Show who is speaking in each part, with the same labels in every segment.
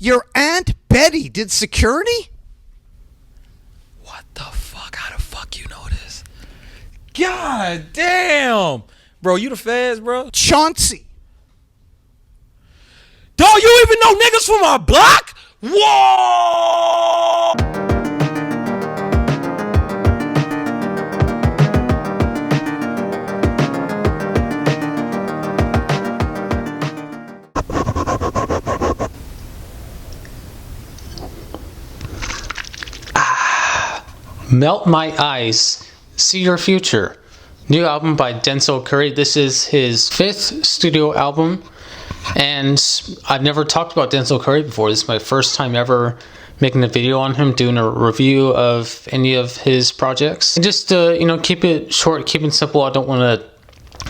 Speaker 1: Your Aunt Betty did security?
Speaker 2: What the fuck? How the fuck you know this? God damn! Bro, you the feds, bro?
Speaker 1: Chauncey.
Speaker 2: Don't you even know niggas from our block? Whoa!
Speaker 3: Melt My Eyes, See Your Future. New album by Denzel Curry. This is his 5th studio album. And I've never talked about Denzel Curry before. This is my first time ever making a video on him, doing a review of any of his projects. And just keep it short, keep it simple. I don't want to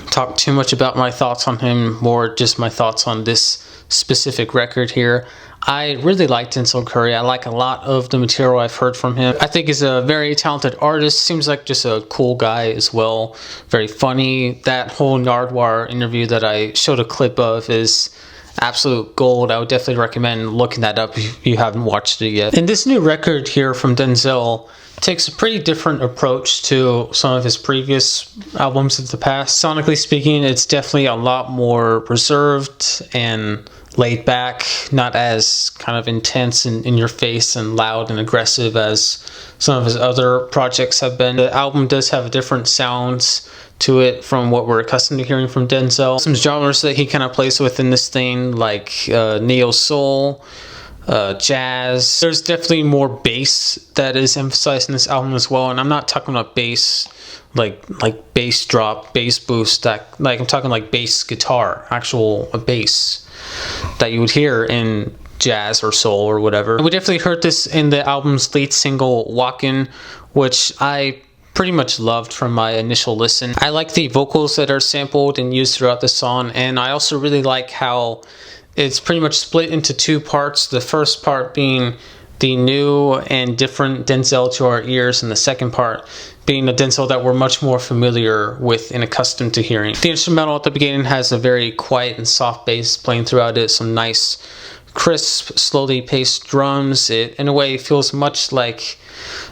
Speaker 3: talk too much about my thoughts on him, more just my thoughts on this specific record here. I really like Denzel Curry. I like a lot of the material I've heard from him. I think he's a very talented artist. Seems like just a cool guy as well. Very funny. That whole Nardwuar interview that I showed a clip of is absolute gold. I would definitely recommend looking that up if you haven't watched it yet. And this new record here from Denzel takes a pretty different approach to some of his previous albums of the past. Sonically speaking, it's definitely a lot more reserved and laid back, not as kind of intense and in your face and loud and aggressive as some of his other projects have been. The album does have different sounds to it from what we're accustomed to hearing from Denzel. Some genres that he kind of plays with in this thing, like neo soul, jazz. There's definitely more bass that is emphasized in this album as well, and I'm not talking about bass like bass drop, bass boost, that like I'm talking like bass guitar, actual bass that you would hear in jazz or soul or whatever. We definitely heard this in the album's lead single Walkin, which I pretty much loved from my initial listen. I like the vocals that are sampled and used throughout the song, and I also really like how it's pretty much split into two parts. The first part being the new and different Denzel to our ears, and the second part being a Denzel that we're much more familiar with and accustomed to hearing. The instrumental at the beginning has a very quiet and soft bass playing throughout it, some nice, crisp, slowly paced drums. It, in a way, feels much like,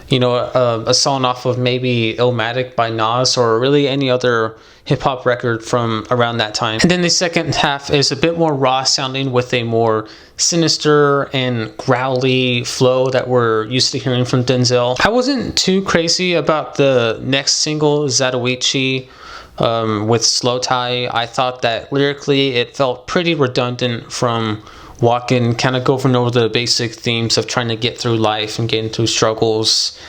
Speaker 3: a song off of maybe Illmatic by Nas, or really any other hip-hop record from around that time. And then the second half is a bit more raw sounding, with a more sinister and growly flow that we're used to hearing from Denzel. I wasn't too crazy about the next single, Zatoichi, with Slow Tie. I thought that lyrically it felt pretty redundant from Walkin, kind of going over the basic themes of trying to get through life and getting through struggles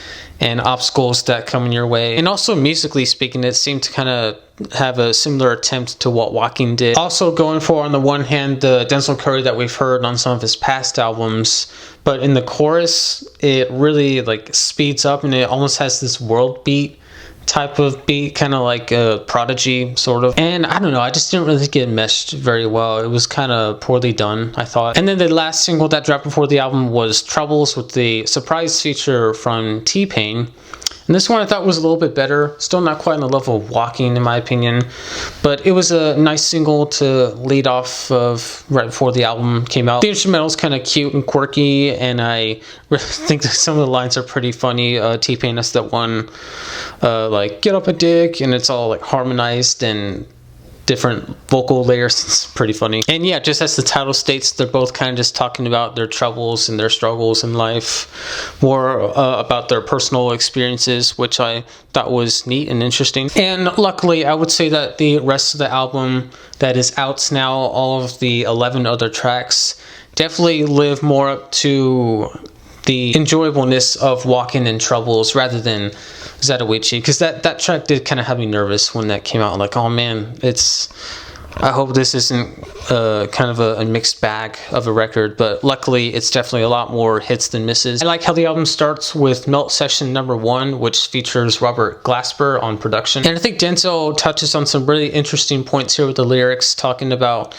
Speaker 3: and obstacles that come in your way. And also musically speaking, it seemed to kind of have a similar attempt to what Walkin did. Also going for, on the one hand, the Denzel Curry that we've heard on some of his past albums, but in the chorus, it really speeds up, and it almost has this world beat type of beat, kind of like a Prodigy sort of. And I don't know, I just didn't really get meshed very well. It was kind of poorly done, I thought. And then the last single that dropped before the album was Troubles, with the surprise feature from T-Pain. And this one I thought was a little bit better. Still not quite on the level of Walkin, in my opinion, but it was a nice single to lead off of right before the album came out. The instrumental's kind of cute and quirky, and I really think that some of the lines are pretty funny. T-Pain has that one, get up a dick, and it's all harmonized and different vocal layers. It's pretty funny. And yeah, just as the title states, they're both kind of just talking about their troubles and their struggles in life, more about their personal experiences, which I thought was neat and interesting. And luckily, I would say that the rest of the album that is out now, all of the 11 other tracks, definitely live more up to the enjoyableness of Walkin' and Troubles rather than Zatoichi, because that track did kind of have me nervous when that came out. Oh man, I hope this isn't kind of a mixed bag of a record, but luckily it's definitely a lot more hits than misses. I like how the album starts with Melt Session number 1, which features Robert Glasper on production. And I think Denzel touches on some really interesting points here with the lyrics, talking about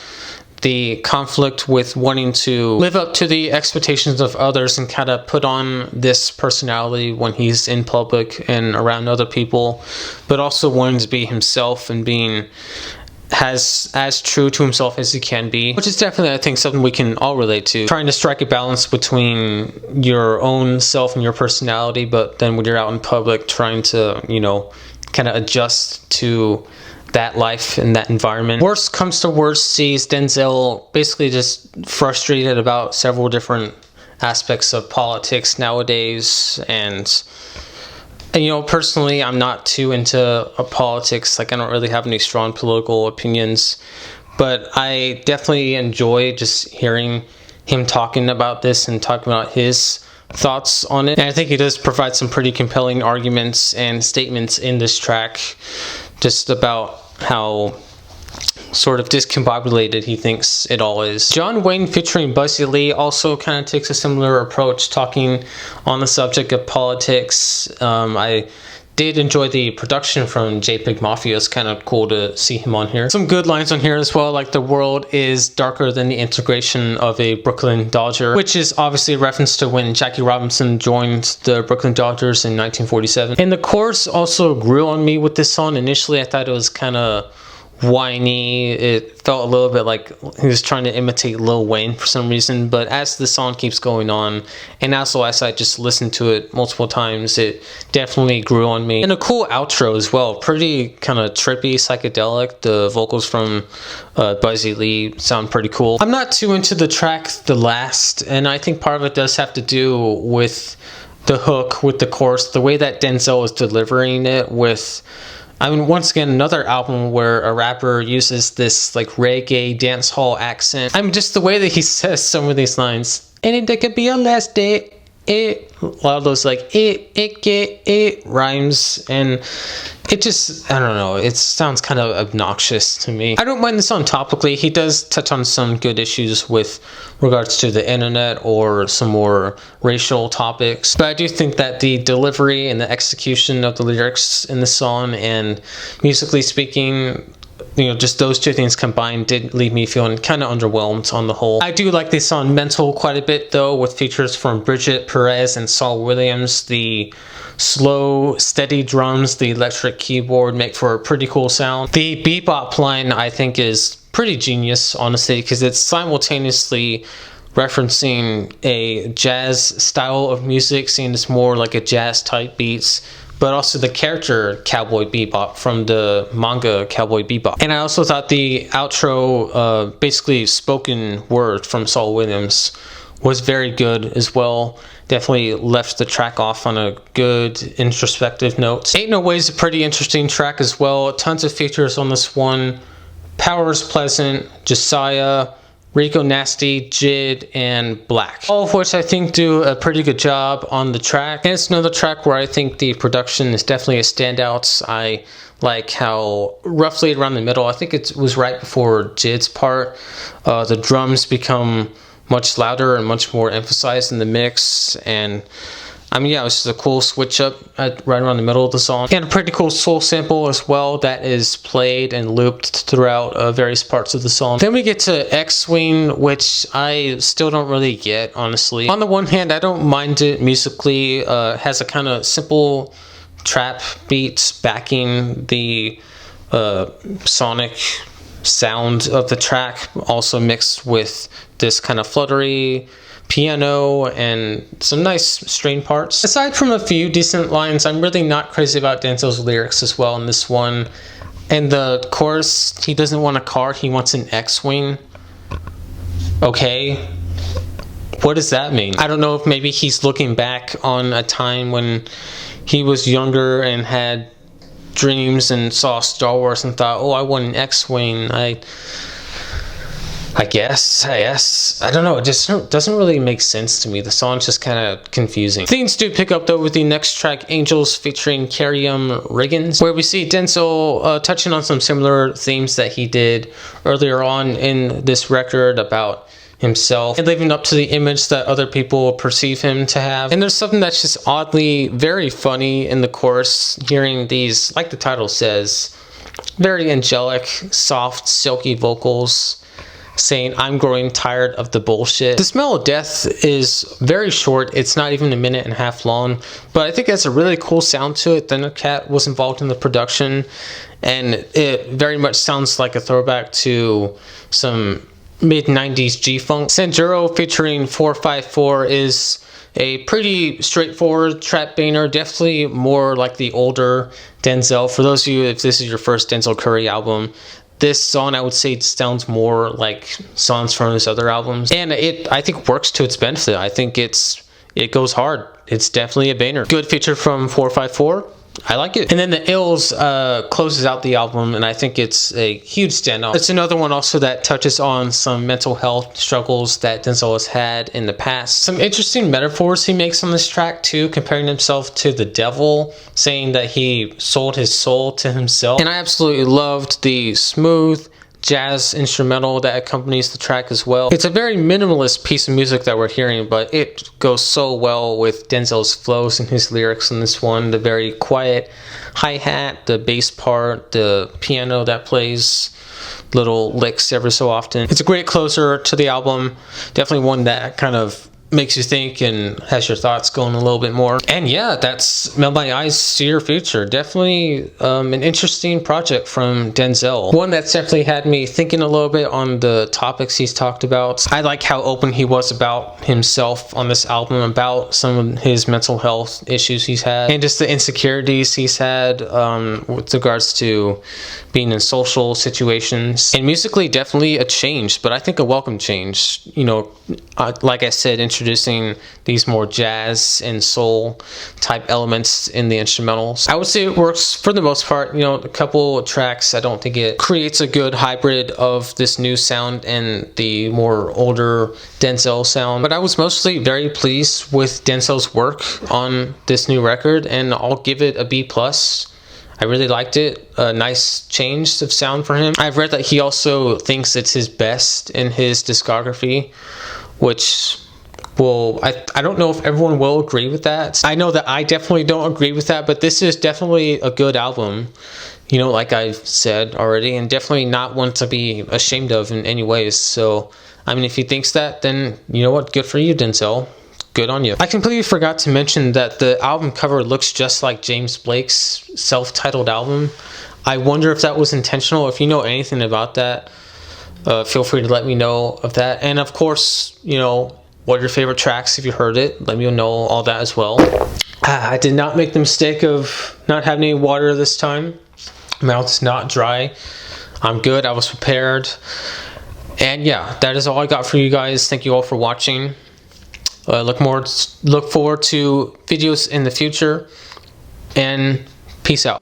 Speaker 3: the conflict with wanting to live up to the expectations of others and kind of put on this personality when he's in public and around other people, but also wanting to be himself and being has as true to himself as he can be, which is definitely, I think, something we can all relate to. Trying to strike a balance between your own self and your personality, but then when you're out in public, trying to, you know, kind of adjust to that life and that environment. Worst comes to worst, sees Denzel basically just frustrated about several different aspects of politics nowadays, and you know, personally, I'm not too into politics. Like, I don't really have any strong political opinions, but I definitely enjoy just hearing him talking about this and talking about his thoughts on it. And I think he does provide some pretty compelling arguments and statements in this track, just about how sort of discombobulated he thinks it all is. John Wayne featuring Buzzy Lee also kind of takes a similar approach, talking on the subject of politics. I did enjoy the production from JPEG Mafia. It's kind of cool to see him on here. Some good lines on here as well, like the world is darker than the integration of a Brooklyn Dodger, which is obviously a reference to when Jackie Robinson joined the Brooklyn Dodgers in 1947. And the chorus also grew on me with this song. Initially, I thought it was kind of whiny. It felt a little bit like he was trying to imitate Lil Wayne for some reason, but as the song keeps going on, and also as I just listened to it multiple times, it definitely grew on me. And a cool outro as well, pretty kind of trippy, psychedelic. The vocals from Buzzy Lee sound pretty cool. I'm not too into the track The Last, and I think part of it does have to do with the hook, with the chorus, the way that Denzel is delivering it with, I mean, once again, another album where a rapper uses this like reggae dance hall accent. I mean, just the way that he says some of these lines. And it could be a last day. A lot of those like it rhymes, and it just, I don't know, it sounds kind of obnoxious to me. I don't mind the song topically. He does touch on some good issues with regards to the internet or some more racial topics, but I do think that the delivery and the execution of the lyrics in the song, and musically speaking, you know, just those two things combined did leave me feeling kind of underwhelmed on the whole. I do like the song Mental quite a bit though, with features from Bridget Perez and Saul Williams. The slow, steady drums, the electric keyboard make for a pretty cool sound. The bebop line I think is pretty genius, honestly, because it's simultaneously referencing a jazz style of music, seeing it's more like a jazz type beats, but also the character Cowboy Bebop from the manga Cowboy Bebop. And I also thought the outro, basically spoken word from Saul Williams, was very good as well. Definitely left the track off on a good introspective note. Ain't No Way is a pretty interesting track as well. Tons of features on this one. Power's Pleasant, Josiah, Rico Nasty, Jid, and Black. All of which I think do a pretty good job on the track. And it's another track where I think the production is definitely a standout. I like how roughly around the middle, I think it was right before Jid's part, the drums become much louder and much more emphasized in the mix. And I mean, yeah, it was just a cool switch up right around the middle of the song. And a pretty cool soul sample as well that is played and looped throughout various parts of the song. Then we get to X-Wing, which I still don't really get, honestly. On the one hand, I don't mind it musically. Has a kind of simple trap beats backing the sonic sound of the track, also mixed with this kind of fluttery piano and some nice string parts. Aside from a few decent lines, I'm really not crazy about Denzel's lyrics as well in this one. And the chorus, he doesn't want a car, he wants an X-Wing. Okay, what does that mean? I don't know if maybe he's looking back on a time when he was younger and had dreams and saw Star Wars and thought, oh, I want an X-Wing. I guess, I don't know, it just doesn't really make sense to me. The song's just kind of confusing. Things do pick up though with the next track, Angelz featuring Carium Riggins, where we see Denzel touching on some similar themes that he did earlier on in this record about himself and living up to the image that other people perceive him to have. And there's something that's just oddly very funny in the chorus, hearing these, like the title says, very angelic, soft, silky vocals saying, "I'm growing tired of the bullshit." The Smell of Death is very short. It's not even a minute and a half long, but I think it has a really cool sound to it. Thundercat was involved in the production, and it very much sounds like a throwback to some mid-90s G-Funk. Sanjuro featuring 454 is a pretty straightforward trap banger, definitely more like the older Denzel. For those of you, if this is your first Denzel Curry album, this song I would say sounds more like songs from his other albums, and it I think works to its benefit. I think it goes hard. It's definitely a banger. Good feature from 454. I like it. And then the Eyez closes out the album, and I think it's a huge standout. It's another one also that touches on some mental health struggles that Denzel has had in the past. Some interesting metaphors he makes on this track too, comparing himself to the devil, saying that he sold his soul to himself. And I absolutely loved the smooth jazz instrumental that accompanies the track as well. It's a very minimalist piece of music that we're hearing, but it goes so well with Denzel's flows and his lyrics in this one. The very quiet hi-hat, the bass part, the piano that plays little licks every so often. It's a great closer to the album. Definitely one that kind of makes you think and has your thoughts going a little bit more. And yeah, that's Melt My Eyez, See Your Future. Definitely an interesting project from Denzel. One that's definitely had me thinking a little bit on the topics he's talked about. I like how open he was about himself on this album, about some of his mental health issues he's had, and just the insecurities he's had with regards to being in social situations. And musically, definitely a change, but I think a welcome change. You know, like I said, introducing these more jazz and soul type elements in the instrumentals. I would say it works for the most part. You know, a couple tracks, I don't think it creates a good hybrid of this new sound and the more older Denzel sound. But I was mostly very pleased with Denzel's work on this new record, and I'll give it a B+. I really liked it. A nice change of sound for him. I've read that he also thinks it's his best in his discography, which, well, I don't know if everyone will agree with that. I know that I definitely don't agree with that, but this is definitely a good album, you know, like I've said already, and definitely not one to be ashamed of in any ways. So, I mean, if he thinks that, then you know what? Good for you, Denzel. Good on you. I completely forgot to mention that the album cover looks just like James Blake's self-titled album. I wonder if that was intentional. If you know anything about that, feel free to let me know of that. And of course, you know, what are your favorite tracks if you heard it? Let me know all that as well. I did not make the mistake of not having any water this time. Mouth's not dry. I'm good. I was prepared. And yeah, that is all I got for you guys. Thank you all for watching. Look forward to videos in the future, and peace out.